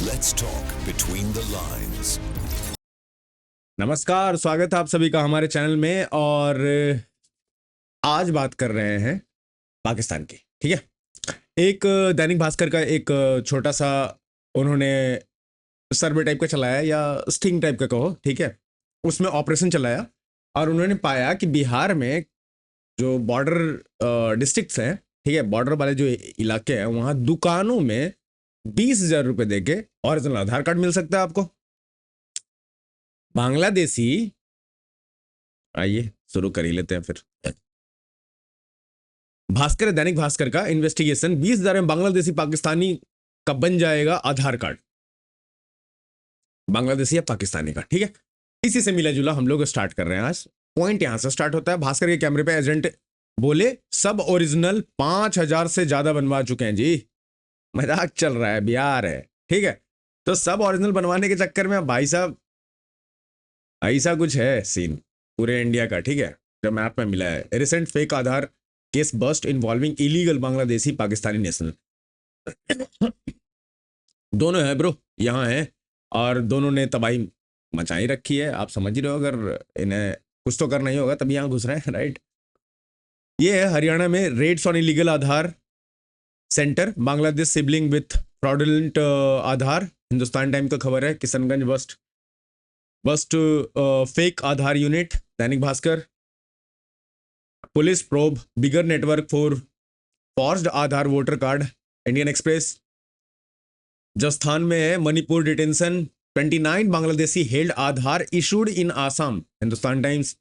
Let's talk between the lines. नमस्कार, स्वागत है आप सभी का हमारे चैनल में। और आज बात कर रहे हैं पाकिस्तान की। ठीक है, एक दैनिक भास्कर का एक छोटा सा उन्होंने सर्वे टाइप का चलाया या स्टिंग टाइप का कहो, ठीक है, उसमें ऑपरेशन चलाया और उन्होंने पाया कि बिहार में जो बॉर्डर डिस्ट्रिक्ट्स हैं, ठीक है, बॉर्डर वाले जो इलाके हैं, वहाँ दुकानों में 20,000 रुपये दे के ओरिजिनल आधार कार्ड मिल सकता है आपको। बांग्लादेशी, आइए शुरू कर ही लेते हैं फिर। भास्कर, दैनिक भास्कर का इन्वेस्टिगेशन, 20,000 में बांग्लादेशी पाकिस्तानी का बन जाएगा आधार कार्ड, बांग्लादेशी या पाकिस्तानी का। ठीक है, इसी से मिला जुला हम लोग स्टार्ट कर रहे हैं। आज पॉइंट यहां से स्टार्ट होता है। भास्कर के कैमरे पे एजेंट बोले सब ओरिजिनल 5,000 से ज्यादा बनवा चुके हैं जी। मजाक चल रहा है, बिहार है, ठीक है। तो सब ओरिजिनल बनवाने के चक्कर में भाई साहब ऐसा कुछ है सीन पूरे इंडिया का, ठीक है, जो मैप में मिला है। Recent fake Aadhaar case bust involving illegal Bangladeshi Pakistani national. दोनों है ब्रो, यहाँ है, और दोनों ने तबाही मचाई रखी है। आप समझ ही रहे हो, अगर इन्हें कुछ तो करना ही होगा तभी यहाँ घुस रहे हैं, राइट। ये है हरियाणा में raids on illegal Aadhaar centre, Bangladesh sibling with fraudulent Aadhaar. Hindustan time का खबर है। Kishanganj bust fake Aadhaar unit. Dainik Bhaskar, police probe bigger network for forged Aadhaar voter card. Indian Express, जस्थान में है Manipur detention, 29 Bangladeshi held Aadhaar issued in Assam. Hindustan Times,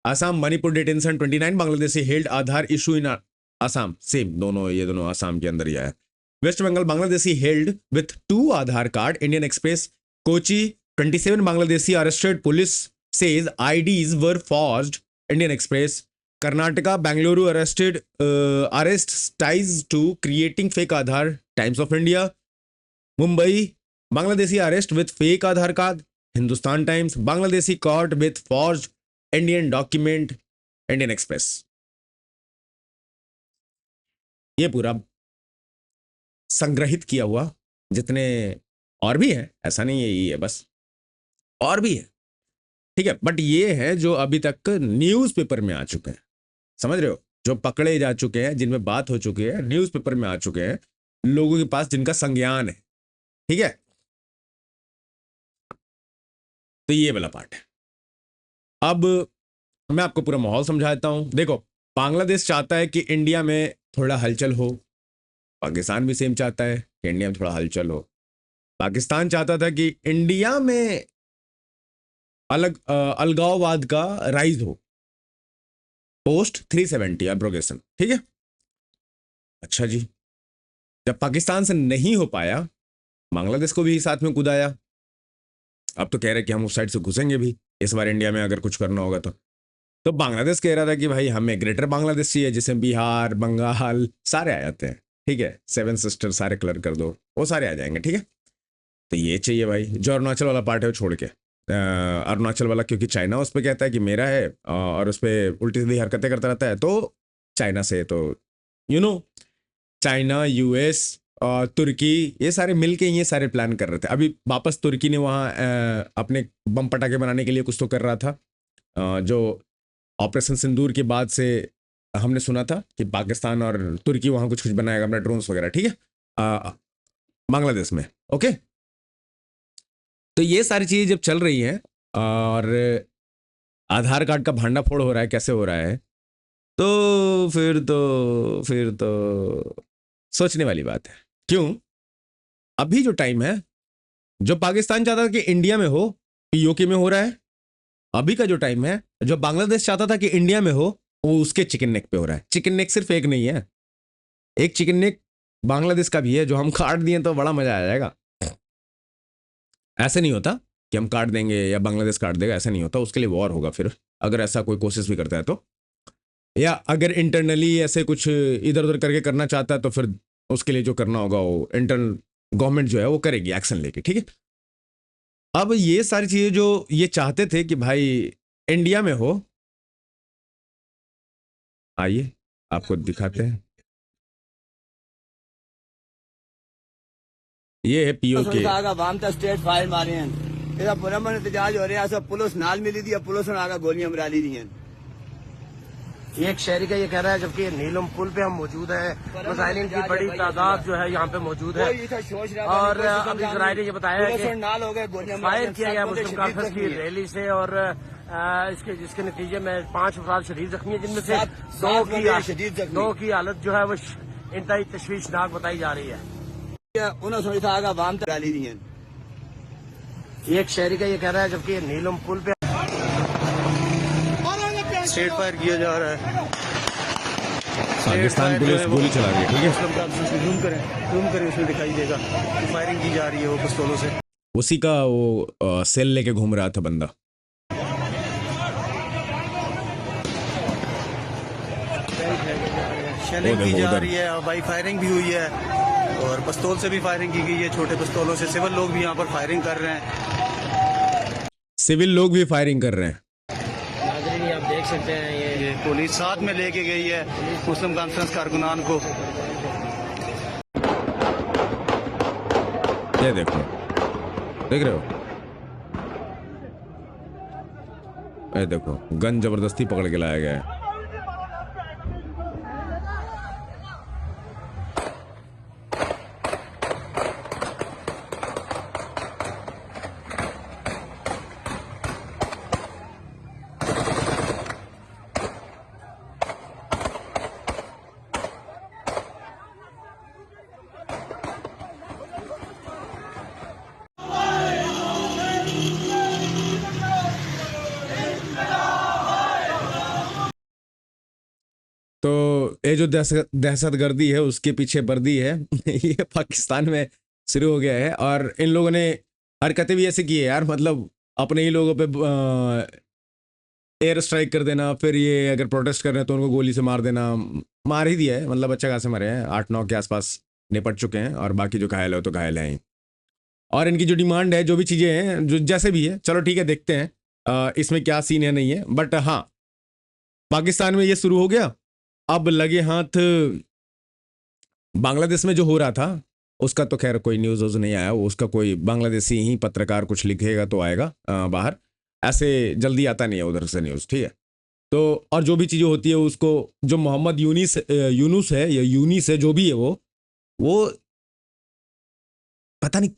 Assam Manipur detention, 29 Bangladeshi held Aadhaar issue in Assam. Same दोनों, ये दोनों आसाम के अंदर ही आया। Waste Bengal Bangladeshi held with 2 Aadhaar card. Indian Express, Kochi 27 Bangladeshi arrested, police says IDs were forged. Indian Express, Karnataka Bengaluru arrested arrest ties to creating fake Aadhaar. Times of India, Mumbai Bangladeshi arrest with fake Aadhaar card. Hindustan Times, Bangladeshi caught with forged Indian document. Indian Express, ये पूरा संग्रहित किया हुआ जितने और भी है, ऐसा नहीं है यही है बस, और भी है, ठीक है, बट ये है जो अभी तक न्यूज़पेपर में आ चुके हैं, समझ रहे हो, जो पकड़े जा चुके हैं, जिनमें बात हो चुकी है, न्यूज़पेपर में आ चुके हैं, लोगों के पास जिनका संज्ञान है, ठीक है। तो ये वाला पार्ट है। अब मैं आपको पूरा माहौल समझा देता हूं। देखो, बांग्लादेश चाहता है कि इंडिया में थोड़ा हलचल हो, पाकिस्तान भी सेम चाहता है कि इंडिया में थोड़ा हलचल हो। पाकिस्तान चाहता था कि इंडिया में अलगाववाद का राइज हो, पोस्ट 370 एब्रोगेशन, ठीक है। अच्छा जी, जब पाकिस्तान से नहीं हो पाया, बांग्लादेश को भी साथ में कूदाया। अब तो कह रहे कि हम उस साइड से घुसेंगे भी इस बार इंडिया में, अगर कुछ करना होगा तो बांग्लादेश कह रहा था कि भाई हमें ग्रेटर बांग्लादेश चाहिए, जिसमें बिहार बंगाल सारे आ जाते हैं, ठीक है, 7 सिस्टर सारे कलर कर दो, वो सारे आ जाएंगे, ठीक है। तो ये चाहिए भाई। जो अरुणाचल वाला पार्ट है वो छोड़ के, अरुणाचल वाला, क्योंकि चाइना उस पर कहता है कि मेरा है, और उस पर उल्टी सीधी हरकतें करता रहता है, तो चाइना से, तो चाइना, US और तुर्की, ये सारे मिलके ये सारे प्लान कर रहे थे। अभी वापस तुर्की ने वहाँ अपने बम पटाखे बनाने के लिए कुछ तो कर रहा था, जो ऑपरेशन सिंदूर के बाद से हमने सुना था कि पाकिस्तान और तुर्की वहाँ कुछ कुछ बनाएगा अपना ड्रोन्स वगैरह, ठीक है, बांग्लादेश में, ओके। तो ये सारी चीज़ें जब चल रही हैं और आधार कार्ड का भांडाफोड़ हो रहा है, कैसे हो रहा है, तो फिर तो सोचने वाली बात है। क्यों? अभी जो टाइम है, जो पाकिस्तान चाहता था कि इंडिया में हो, POK में हो रहा है। अभी का जो टाइम है, जो बांग्लादेश चाहता था कि इंडिया में हो, वो उसके चिकन नेक पे हो रहा है। चिकन नेक सिर्फ एक नहीं है, एक चिकन नेक बांग्लादेश का भी है, जो हम काट दिए तो बड़ा मजा आ जाएगा। ऐसे नहीं होता कि हम काट देंगे या बांग्लादेश काट देगा, ऐसा नहीं होता। उसके लिए वॉर होगा फिर, अगर ऐसा कोई कोशिश भी करता है तो, या अगर इंटरनली ऐसे कुछ इधर उधर करके करना चाहता है तो फिर उसके लिए जो करना होगा वो इंटरनल गवर्नमेंट जो है वो करेगी एक्शन लेके, ठीक है। अब ये सारी चीजें जो ये चाहते थे कि भाई इंडिया में हो, आइए आपको दिखाते हैं। ये है पीओके। आवाम तक स्टेट फायर मारे हैं, ਇਹਦਾ ਪੁਰਮਨ ਇhtਜਾਜ ਹੋ ਰਿਹਾ ਹੈ। पुलिस नाल मिली दी है, पुलिस ने आकर गोलियां मरा ली दी हैं। एक शहरी का ये कह रहा है, जबकि नीलम पुल पे हम मौजूद हैं, मुजाहिरीन की बड़ी तादाद जो है यहाँ पे मौजूद है। और अभी जराये ने ये बताया है कि फायर किया गया मुस्लिम कॉन्फ्रेंस की रैली से, और जिसके नतीजे में 5 अफराद शदीद जख्मी है, जिनमें से दो की हालत जो है वो इंतहाई तशवीशनाक बताई जा रही है। आवाम तक ली दी हैं। एक शहरी का ये कह रहा है, जबकि नीलम पुल पे स्ट्रेट फायर किया जा रहा है। पाकिस्तान पुलिस गोली चला रही है, ठीक है। जूम करें उसमें दिखाई देगा कि फायरिंग की जा रही है वो पिस्तौलों से। उसी का वो सेल लेके घूम रहा था बंदा। शेलिंग की जा रही है, भाई फायरिंग भी हुई है और पिस्तौल से भी फायरिंग की गई है, छोटे पिस्तौलों से। सिविल लोग भी यहाँ पर फायरिंग कर रहे हैं। सिविल लोग भी फायरिंग कर रहे हैं। नाज़रीन आप देख सकते हैं ये पुलिस साथ में लेके गई है मुस्लिम कॉन्फ्रेंस कारकुनान को। ये देखो, देख रहे हो, ये देखो गन जबरदस्ती पकड़ के लाया गया है। तो ये जो दहशतगर्दी है उसके पीछे वर्दी है ये पाकिस्तान में शुरू हो गया है। और इन लोगों ने हरकतें भी ऐसे की है यार, मतलब अपने ही लोगों पे एयर स्ट्राइक कर देना, फिर ये अगर प्रोटेस्ट कर रहे हैं तो उनको गोली से मार देना। मार ही दिया है, मतलब अच्छा खासे मरे हैं, 8-9 के आसपास निपट चुके हैं, और बाकी जो घायल है तो घायल हैं। और इनकी जो डिमांड है, जो भी चीज़ें हैं, जो जैसे भी है, चलो ठीक है, देखते हैं इसमें क्या सीन है नहीं है। बट हाँ, पाकिस्तान में ये शुरू हो गया। अब लगे हाथ बांग्लादेश में जो हो रहा था उसका तो खैर कोई न्यूज़ नहीं आया। उसका कोई बांग्लादेशी ही पत्रकार कुछ लिखेगा तो आएगा बाहर, ऐसे जल्दी आता नहीं है उधर से न्यूज़, ठीक है। तो और जो भी चीज़ें होती है उसको, जो मोहम्मद यूनुस है या यूनिस है, जो भी है वो पता नहीं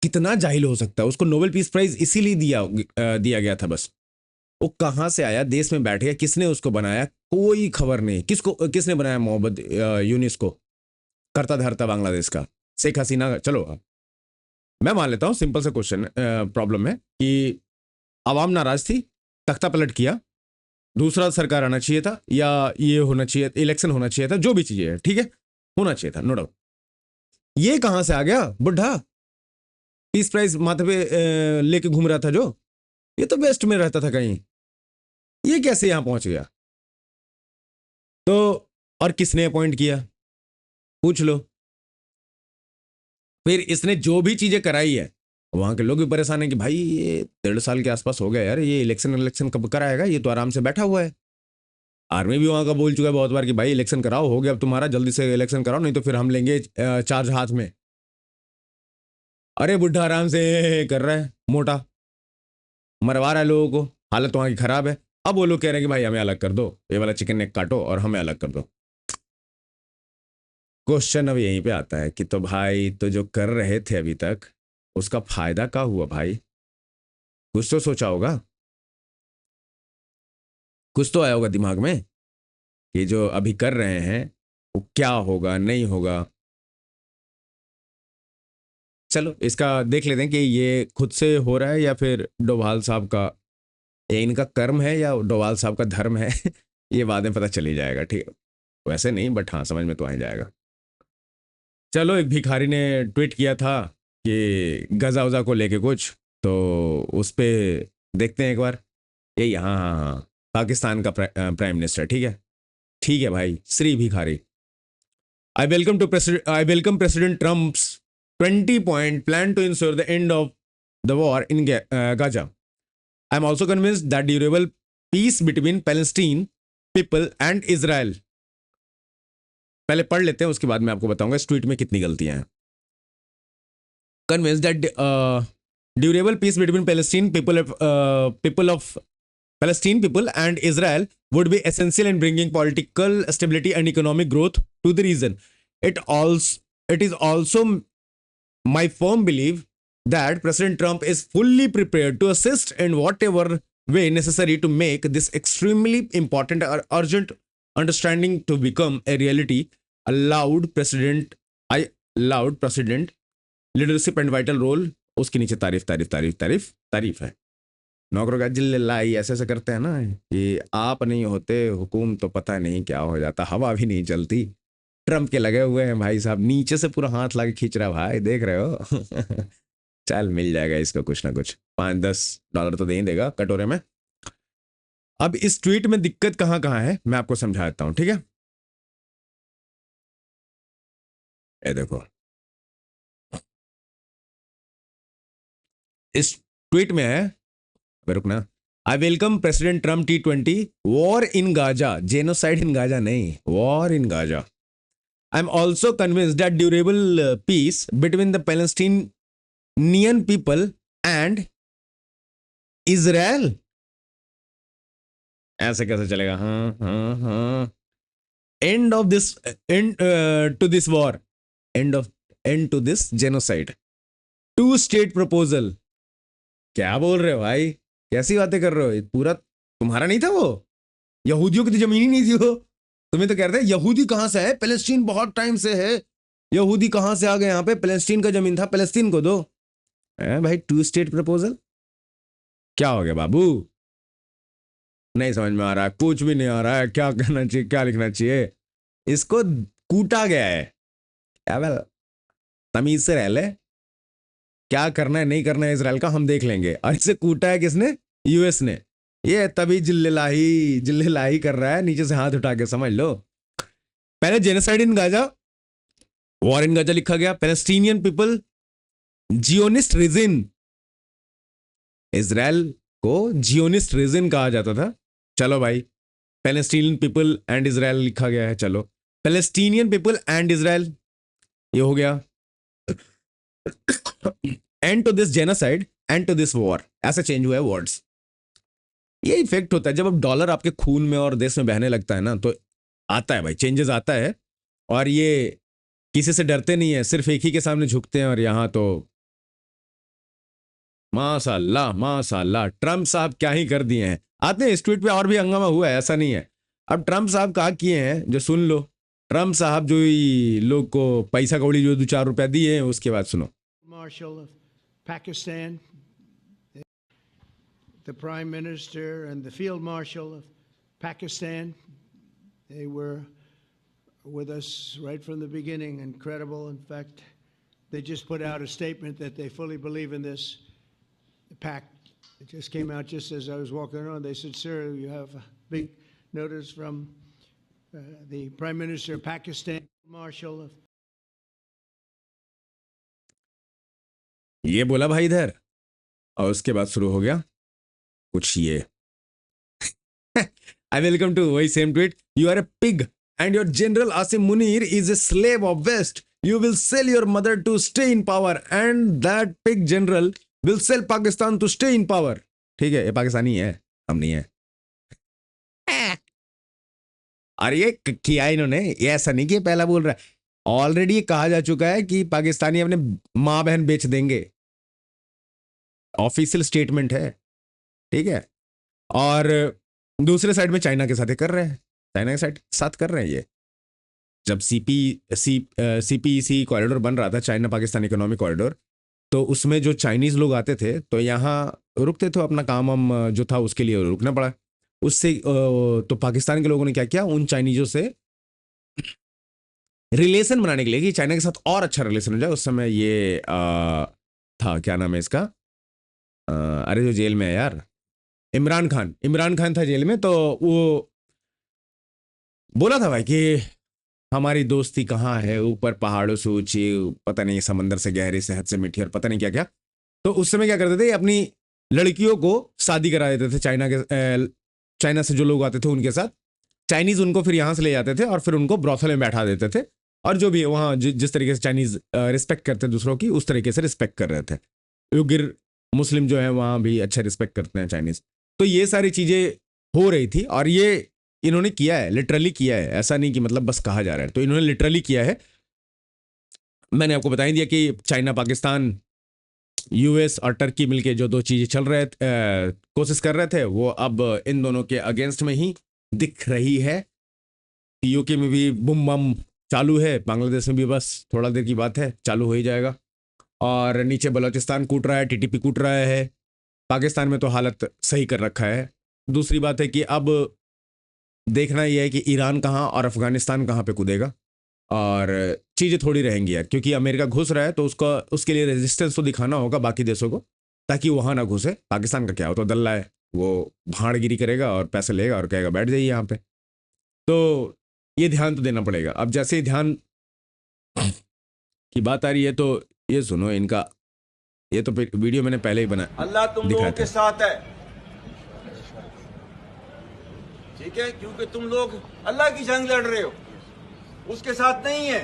कितना जाहिल हो सकता है। उसको नोबेल पीस प्राइज इसीलिए दिया गया था बस। वो कहाँ से आया, देश में बैठ गया, किसने उसको बनाया, कोई खबर नहीं। किसने बनाया मोहम्मद यूनिस को, करता धरता बांग्लादेश का, शेख हसीना। चलो मैं मान लेता हूँ, सिंपल सा क्वेश्चन प्रॉब्लम है कि आवाम नाराज थी, तख्ता पलट किया, दूसरा सरकार आना चाहिए था, या ये होना चाहिए, इलेक्शन होना चाहिए था, जो भी चीजें है, ठीक है, होना चाहिए था, नो डाउट। ये कहाँ से आ गया बुढ़ा, पीस प्राइज माथे पे लेके घूम रहा था जो, ये तो वेस्ट में रहता था कहीं, ये कैसे यहां पहुंच गया? तो और किसने अपॉइंट किया, पूछ लो। फिर इसने जो भी चीजें कराई है, वहां के लोग भी परेशान है कि भाई ये 1.5 साल के आसपास हो गया यार, ये इलेक्शन कब कराएगा, ये तो आराम से बैठा हुआ है। आर्मी भी वहां का बोल चुका है बहुत बार कि भाई इलेक्शन कराओ, हो गया अब तुम्हारा, जल्दी से इलेक्शन कराओ, नहीं तो फिर हम लेंगे चार्ज हाथ में। अरे बुढ़ा आराम से कर रहा है, मोटा मरवा रहा है लोगों को, हालत वहां की खराब है। अब वो लोग कह रहे हैं कि भाई हमें अलग कर दो, ये वाला चिकन नेक काटो और हमें अलग कर दो। क्वेश्चन अब यहीं पे आता है कि तो भाई, तो जो कर रहे थे अभी तक, उसका फायदा क्या हुआ भाई? कुछ तो सोचा होगा, कुछ तो आया होगा दिमाग में कि जो अभी कर रहे हैं वो क्या होगा, नहीं होगा। चलो इसका देख लेते हैं कि ये खुद से हो रहा है या फिर डोभाल साहब का, ये इनका कर्म है या डोभाल साहब का धर्म है ये बाद में पता चली जाएगा, ठीक है। वैसे नहीं, बट हाँ समझ में तो आ ही जाएगा। चलो, एक भिखारी ने ट्वीट किया था कि गजा वजा को लेके कुछ, तो उस पर देखते हैं एक बार। यही, हाँ हाँ हाँ, पाकिस्तान का प्राइम मिनिस्टर, ठीक है भाई, श्री भिखारी। आई welcome president Trump's 20-point plan to ensure the end of the war in Gaza. I am also convinced that durable peace between Palestine people and Israel. पहले पढ़ लेते हैं, उसके बाद मैं आपको बताऊंगा इस ट्वीट में कितनी गलतियां हैं। convinced that durable peace between people of Palestine people and Israel would be essential in bringing political stability and economic growth to the region. It is also my firm belief that President Trump is fully prepared to assist in whatever way necessary to make this extremely important or urgent understanding to become a reality. Allowed president leadership and vital role. उसके नीचे तारीफ है. नौकरों का जिल्लाई ऐसे करते हैं ना, कि आप नहीं होते हुकूम तो पता नहीं क्या हो जाता, हवा भी नहीं चलती. ट्रम्प के लगे हुए हैं भाई साहब, नीचे से पूरा हाथ लाके खींच रहा है भाई, देख रहे हो. चल मिल जाएगा इसको कुछ ना कुछ, $5-10 तो दे ही देगा कटोरे में. अब इस ट्वीट में दिक्कत कहां है मैं आपको समझा देता हूं, ठीक है. ये देखो, इस ट्वीट में है, रुकना, I welcome President Trump T20 war in Gaza, genocide in Gaza नहीं, war in Gaza. I am also convinced that durable peace between the Palestinian people and Israel. ऐसे कैसे चलेगा? हाँ. End of this to this war, end to this genocide, 2 state proposal. क्या बोल रहे हो भाई, कैसी बातें कर रहे हो? ये पूरा तुम्हारा नहीं था, वो यहूदियों की तो जमीन ही नहीं थी वो. तुम्हें तो कह रहे थे यहूदी कहां से है, पैलेस्टीन बहुत टाइम से है, यहूदी कहां से आ गए यहाँ पे, पैलेस्टीन का जमीन था, पैलेस्टीन को दो. भाई 2 स्टेट प्रपोजल क्या हो गया बाबू? नहीं समझ में आ रहा है, कुछ भी नहीं आ रहा है, क्या कहना चाहिए, क्या लिखना चाहिए. इसको कूटा गया है. क्या तमीज से रह ले, क्या करना है नहीं करना है इजराइल का हम देख लेंगे. और इसे कूटा है किसने? यूएस ने. ये तभी जिल्लेलाही कर रहा है, नीचे से हाथ उठा के, समझ लो. पहले genocide in Gaza, war in Gaza लिखा गया. Palestinian people, Zionist regime, Israel को जियोनिस्ट रीजन कहा जाता था. चलो भाई, पैलेस्टीनियन पीपल एंड इजराइल लिखा गया है. चलो, पैलेस्टीनियन पीपल एंड इजराइल ये हो गया. End to this genocide, end to this war, ऐसे चेंज हुआ है वर्ड्स. ये इफेक्ट होता है जब अब डॉलर आपके खून में और देश में बहने लगता है ना, तो आता है भाई, चेंजेस आता है. और ये किसी से डरते नहीं है, सिर्फ एक ही के सामने झुकते हैं. और यहां तो माशाल्लाह ट्रम्प साहब क्या ही कर दिए हैं. आते हैं इस ट्वीट पे, और भी हंगामा हुआ है, ऐसा नहीं है. अब ट्रम्प साहब क्या किए हैं जो सुन लो. ट्रम्प साहब जो लोग को पैसा कौड़ी जो 2-4 रुपया दिए हैं, उसके बाद सुनो. Marshal of Pakistan, the Prime Minister and the Field Marshal of Pakistan, they were with us right from the beginning. Incredible. In fact, they just put out a statement that they fully believe in this pact. It just came out just as I was walking around. They said, "Sir, you have a big notice from the Prime Minister of Pakistan, Marshal of." ये बोला भाई इधर, और उसके बाद शुरू हो गया कुछ ये. आई वेलकम टू वही same tweet. You are a pig and your general Asim Munir is a slave of West. You will sell your mother to stay in power and that pig general will sell Pakistan to stay in power. ठीक है, ये पाकिस्तानी है, हम नहीं है. और ये किया इन्होंने, ये ऐसा नहीं कि पहला बोल रहा है. ऑलरेडी कहा जा चुका है कि पाकिस्तानी अपने माँ बहन बेच देंगे. ऑफिशियल स्टेटमेंट है, ठीक है. और दूसरे साइड में चाइना के साथ कर रहे हैं, चाइना के साथ कर रहे हैं. ये जब CPEC कॉरिडोर बन रहा था, चाइना पाकिस्तान इकोनॉमिक कॉरिडोर, तो उसमें जो चाइनीज लोग आते थे तो यहाँ रुकते थे, अपना काम हम जो था उसके लिए रुकना पड़ा. उससे तो पाकिस्तान के लोगों ने क्या किया, उन चाइनीजों से रिलेशन बनाने के लिए कि चाइना के साथ और अच्छा रिलेशन हो जाए. उस समय ये था, क्या नाम है इसका, अरे जो जेल में है यार, इमरान खान था जेल में. तो वो बोला था भाई कि हमारी दोस्ती कहाँ है, ऊपर पहाड़ों से ऊंची, पता नहीं समंदर से गहरी, सेहत से मीठी, और पता नहीं क्या क्या. तो उस समय क्या करते थे, अपनी लड़कियों को शादी करा देते थे चाइना से जो लोग आते थे उनके साथ. चाइनीज उनको फिर यहाँ से ले जाते थे और फिर उनको ब्रॉथल में बैठा देते थे और जो भी है वहाँ जिस तरीके से चाइनीज़ रिस्पेक्ट करते हैं दूसरों की, उस तरीके से रिस्पेक्ट कर रहे थे। उइगर मुस्लिम जो है वहाँ भी अच्छा रिस्पेक्ट करते हैं चाइनीज़। तो ये सारी चीज़ें हो रही थी और ये इन्होंने किया है, लिटरली किया है, ऐसा नहीं कि मतलब बस कहा जा रहा है, तो इन्होंने लिटरली किया है। मैंने आपको बता ही दिया कि चाइना, पाकिस्तान, यूएस और टर्की मिलके जो 2 चीज़ें चल रहे कोशिश कर रहे थे, वो अब इन दोनों के अगेंस्ट में ही दिख रही है। यूके में भी बुम बम चालू है, बांग्लादेश में भी बस थोड़ा देर की बात है, चालू हो ही जाएगा। और नीचे बलूचिस्तान कूट रहा है, टीटीपी कूट रहा है, पाकिस्तान में तो हालत सही कर रखा है। दूसरी बात है कि अब देखना यह है कि ईरान कहाँ और अफगानिस्तान कहाँ पे कूदेगा, और चीज़ें थोड़ी रहेंगी यार, क्योंकि अमेरिका घुस रहा है तो उसके लिए रेजिस्टेंस तो दिखाना होगा बाकी देशों को, ताकि वहाँ ना घुसे। पाकिस्तान का क्या हो, तो दल्ला है, वो भाड़गिरी करेगा और पैसे लेगा और कहेगा बैठ जाइए यहाँ पे। तो ये ध्यान तो देना पड़ेगा। अब जैसे ही ध्यान की बात आ रही है, तो ये सुनो इनका, ये तो वीडियो मैंने पहले ही बनाया, अल्लाह तुम लोगों के साथ है, ठीक है, क्योंकि तुम लोग अल्लाह की जंग लड़ रहे हो, उसके साथ नहीं है।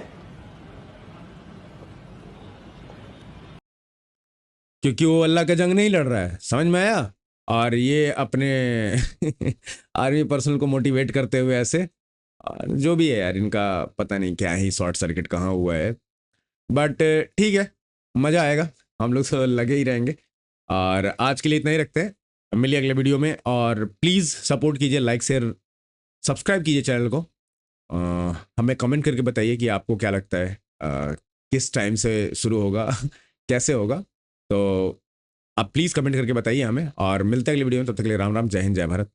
क्योंकि वो अल्लाह का जंग नहीं लड़ रहा है, समझ में आया। और ये अपने आर्मी पर्सनल को मोटिवेट करते हुए ऐसे, और जो भी है यार, इनका पता नहीं क्या ही शॉर्ट सर्किट कहाँ हुआ है, बट ठीक है, मज़ा आएगा, हम लोग तो लगे ही रहेंगे। और आज के लिए इतना ही रखते हैं, मिलिए अगले वीडियो में। और प्लीज़ सपोर्ट कीजिए, लाइक शेयर सब्सक्राइब कीजिए चैनल को। हमें कमेंट करके बताइए कि आपको क्या लगता है, किस टाइम से शुरू होगा कैसे होगा, तो आप प्लीज़ कमेंट करके बताइए हमें। और मिलते हैं अगले वीडियो में, तब तक के लिए राम राम, जय हिंद, जय भारत।